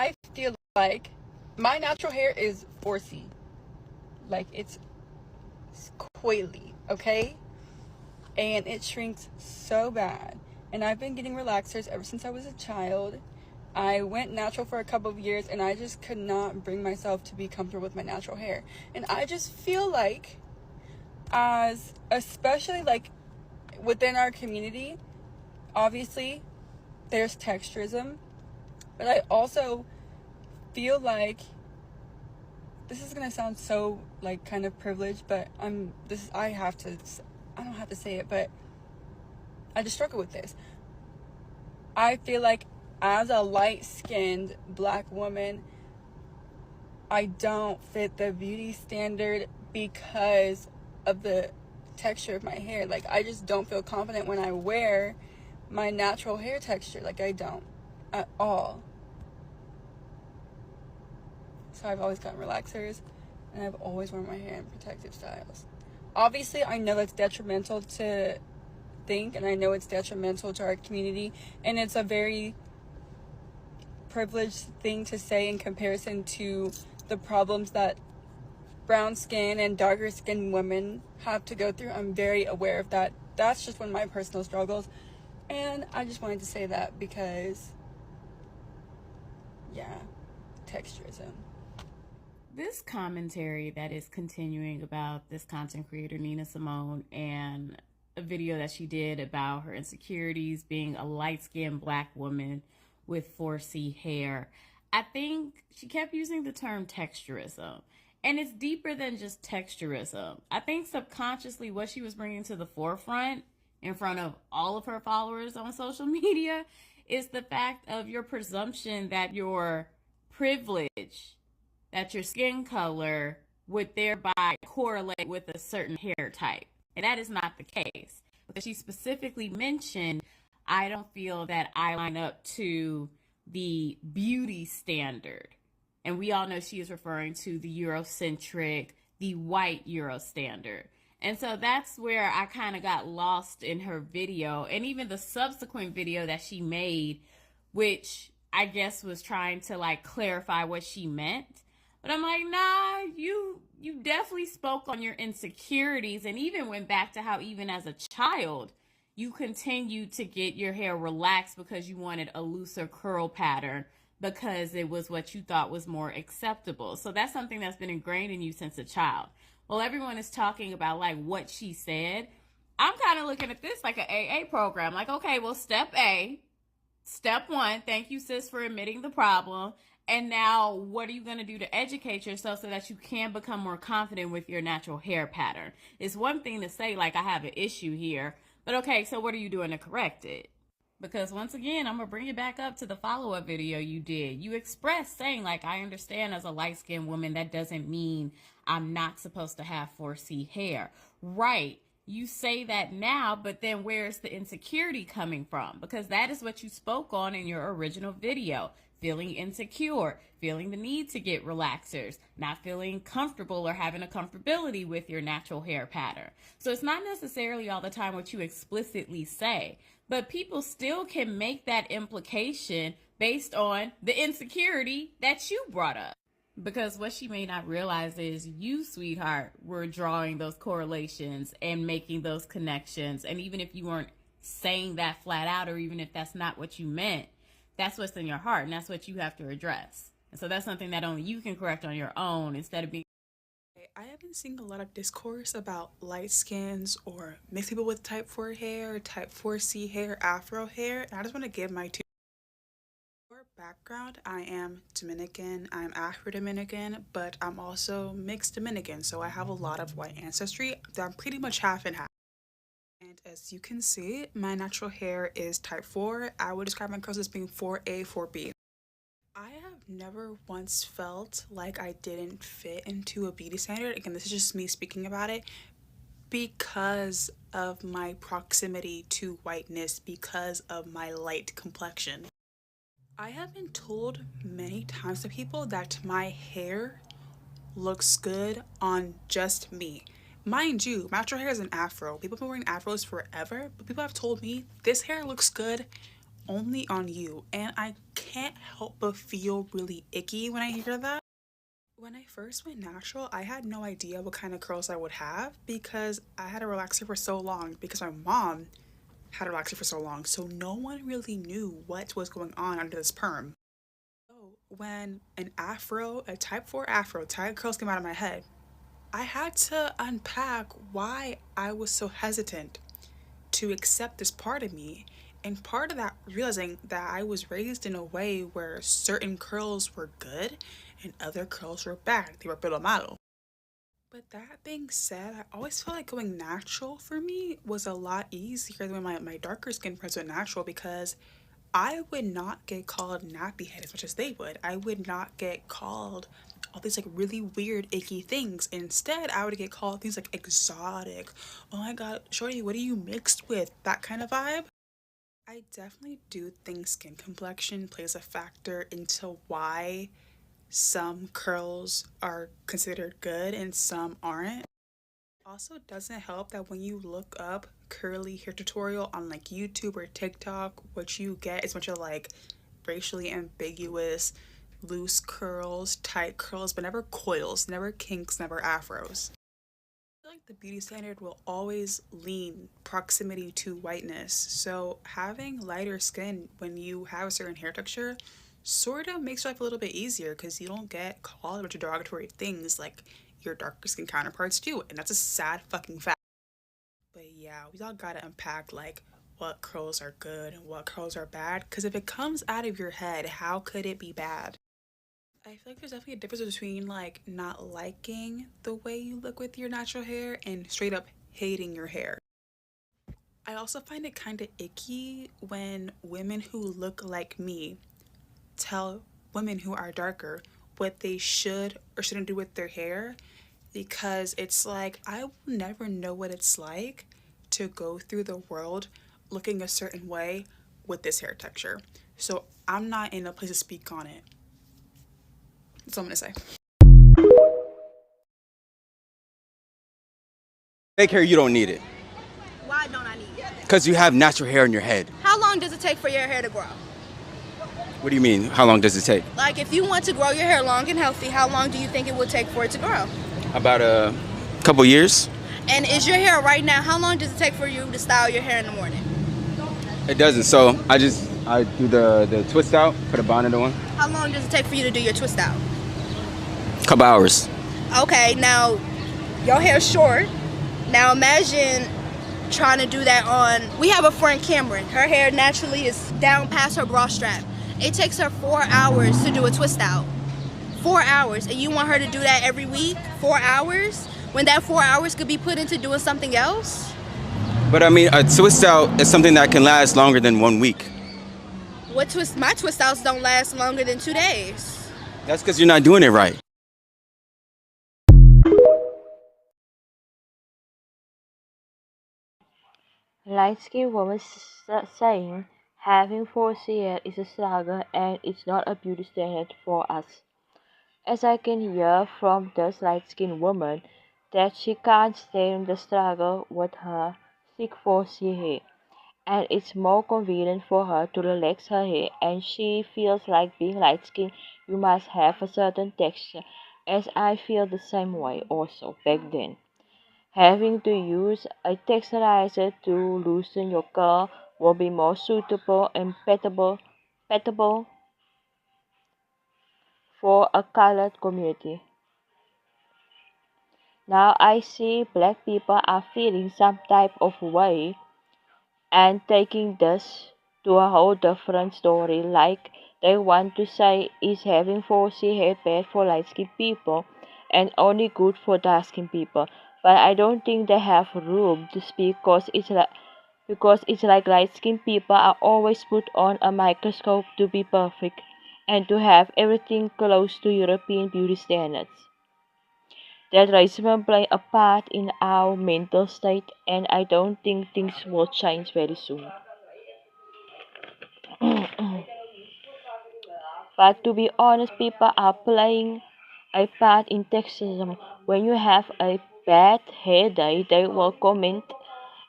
I feel like my natural hair is 4C. Like, it's coily, okay? And it shrinks so bad. And I've been getting relaxers ever since I was a child. I went natural for a couple of years, and I just could not bring myself to be comfortable with my natural hair. And I just feel like, especially like within our community, obviously there's texturism, but I also feel like, this is gonna sound so like kind of privileged, but I don't have to say it, but I just struggle with this. I feel like as a light-skinned black woman, I don't fit the beauty standard because of the texture of my hair. Like, I just don't feel confident when I wear my natural hair texture. Like, I don't at all. So I've always gotten relaxers, and I've always worn my hair in protective styles. Obviously, I know it's detrimental to think, and I know it's detrimental to our community, and it's a very privileged thing to say in comparison to the problems that brown skin and darker skinned women have to go through. I'm very aware of that. That's just one of my personal struggles, and I just wanted to say that because, yeah, texturism. This commentary that is continuing about this content creator, Nina Simone, and a video that she did about her insecurities being a light-skinned black woman with 4C hair, I think she kept using the term texturism. And it's deeper than just texturism. I think subconsciously what she was bringing to the forefront in front of all of her followers on social media is the fact of your presumption that your privilege, that your skin color would thereby correlate with a certain hair type. And that is not the case. Because she specifically mentioned, I don't feel that I line up to the beauty standard. And we all know she is referring to the Eurocentric, the white Euro standard. And so that's where I kind of got lost in her video, and even the subsequent video that she made, which I guess was trying to like clarify what she meant. But I'm like, nah, you definitely spoke on your insecurities, and even went back to how even as a child, you continued to get your hair relaxed because you wanted a looser curl pattern because it was what you thought was more acceptable. So that's something that's been ingrained in you since a child. Well, everyone is talking about like what she said. I'm kind of looking at this like an AA program. Like, okay, well, step one, thank you, sis, for admitting the problem. And now what are you going to do to educate yourself so that you can become more confident with your natural hair pattern? It's one thing to say, like, I have an issue here, but okay, so what are you doing to correct it? Because once again, I'm going to bring it back up to the follow-up video you did. You expressed saying, like, I understand as a light-skinned woman, that doesn't mean I'm not supposed to have 4C hair. Right. You say that now, but then where's the insecurity coming from? Because that is what you spoke on in your original video. Feeling insecure, feeling the need to get relaxers, not feeling comfortable or having a comfortability with your natural hair pattern. So it's not necessarily all the time what you explicitly say, but people still can make that implication based on the insecurity that you brought up. Because what she may not realize is you, sweetheart, were drawing those correlations and making those connections. And even if you weren't saying that flat out, or even if that's not what you meant, that's what's in your heart, and that's what you have to address. And so that's something that only you can correct on your own instead of being... I have been seeing a lot of discourse about light skins or mixed people with type 4 hair, type 4C hair, afro hair, and I just want to give my two background. I am Dominican, I'm Afro-Dominican, but I'm also mixed Dominican, so I have a lot of white ancestry. I'm pretty much half and half. And as you can see, my natural hair is type 4. I would describe my curls as being 4A, 4B. I have never once felt like I didn't fit into a beauty standard. Again, this is just me speaking about it because of my proximity to whiteness, because of my light complexion. I have been told many times to people that my hair looks good on just me. Mind you, natural hair is an afro. People have been wearing afros forever, but people have told me this hair looks good only on you. And I can't help but feel really icky when I hear that. When I first went natural, I had no idea what kind of curls I would have because I had a relaxer for so long because my mom had a relaxer for so long. So no one really knew what was going on under this perm. So when an afro, a type 4 afro, tight curls came out of my head, I had to unpack why I was so hesitant to accept this part of me. And part of that, realizing that I was raised in a way where certain curls were good and other curls were bad. They were pelo malo. But that being said, I always felt like going natural for me was a lot easier than when my darker skin friends went natural because I would not get called nappy head as much as they would. I would not get called all these like really weird, icky things. Instead, I would get called things like exotic. Oh my god, Shorty, what are you mixed with? That kind of vibe. I definitely do think skin complexion plays a factor into why some curls are considered good and some aren't. Also, doesn't help that when you look up curly hair tutorial on like YouTube or TikTok, what you get is a bunch of like racially ambiguous loose curls, tight curls, but never coils, never kinks, never afros. I feel like the beauty standard will always lean proximity to whiteness. So having lighter skin when you have a certain hair texture sort of makes life a little bit easier because you don't get called a bunch of derogatory things like your darker skin counterparts do. And that's a sad fucking fact. But yeah, we all gotta unpack like what curls are good and what curls are bad. Because if it comes out of your head, how could it be bad? I feel like there's definitely a difference between like not liking the way you look with your natural hair and straight up hating your hair. I also find it kind of icky when women who look like me tell women who are darker what they should or shouldn't do with their hair because it's like I will never know what it's like to go through the world looking a certain way with this hair texture. So I'm not in a place to speak on it. That's all I'm gonna say. Fake hair, you don't need it. Why don't I need it? Because you have natural hair in your head. How long does it take for your hair to grow? What do you mean? How long does it take? Like, if you want to grow your hair long and healthy, how long do you think it would take for it to grow? About a couple years. And is your hair right now, how long does it take for you to style your hair in the morning? It doesn't. So I do the twist out, put a bonnet on. How long does it take for you to do your twist out? Couple hours. Okay, now your hair's short. Now imagine trying to do that on, we have a friend Cameron. Her hair naturally is down past her bra strap. It takes her 4 hours to do a twist out. 4 hours. And you want her to do that every week? 4 hours? When that 4 hours could be put into doing something else? But I mean, a twist out is something that can last longer than 1 week. My twist outs don't last longer than 2 days. That's because you're not doing it right. Light-skinned woman saying having 4C hair is a struggle and it's not a beauty standard for us. As I can hear from this light-skinned woman that she can't stand the struggle with her thick 4C hair, and it's more convenient for her to relax her hair, and she feels like being light-skinned you must have a certain texture, as I feel the same way also back then. Having to use a texturizer to loosen your curl will be more suitable and compatible for a colored community. Now I see black people are feeling some type of way and taking this to a whole different story, like they want to say is having 4C hair bad for light skinned people and only good for dark skinned people. But I don't think they have room to speak because it's like light skinned people are always put on a microscope to be perfect and to have everything close to European beauty standards. That racism play a part in our mental state, and I don't think things will change very soon. But to be honest, people are playing a part in sexism. When you have a bad hair day, they will comment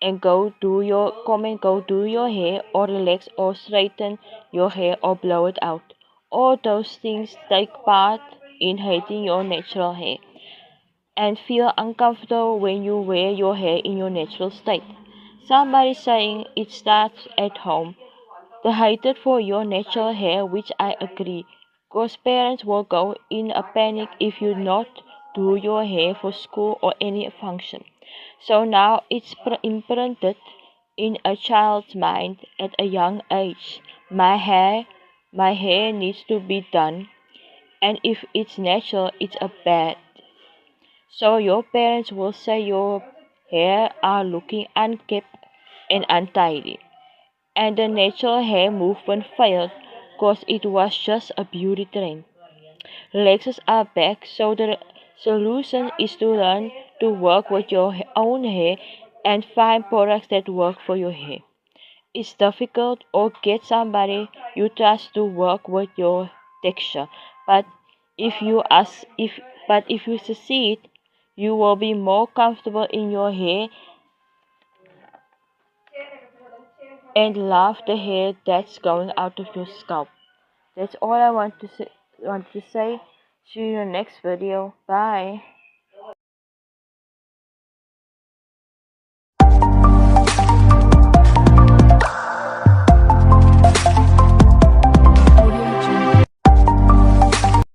and go do your hair or relax or straighten your hair or blow it out. All those things take part in hating your natural hair and feel uncomfortable when you wear your hair in your natural state. Somebody saying it starts at home. The hatred for your natural hair, which I agree, because parents will go in a panic if you not do your hair for school or any function. So now it's imprinted in a child's mind at a young age. My hair needs to be done, and if it's natural, it's a bad. So your parents will say your hair are looking unkempt and untidy. And the natural hair movement failed because it was just a beauty trend. Relaxers are back, so the solution is to learn to work with your own hair and find products that work for your hair. It's difficult, or get somebody you trust to work with your texture. But if you succeed, you will be more comfortable in your hair and love the hair that's going out of your scalp. That's all I want to say. See you in the next video. Bye.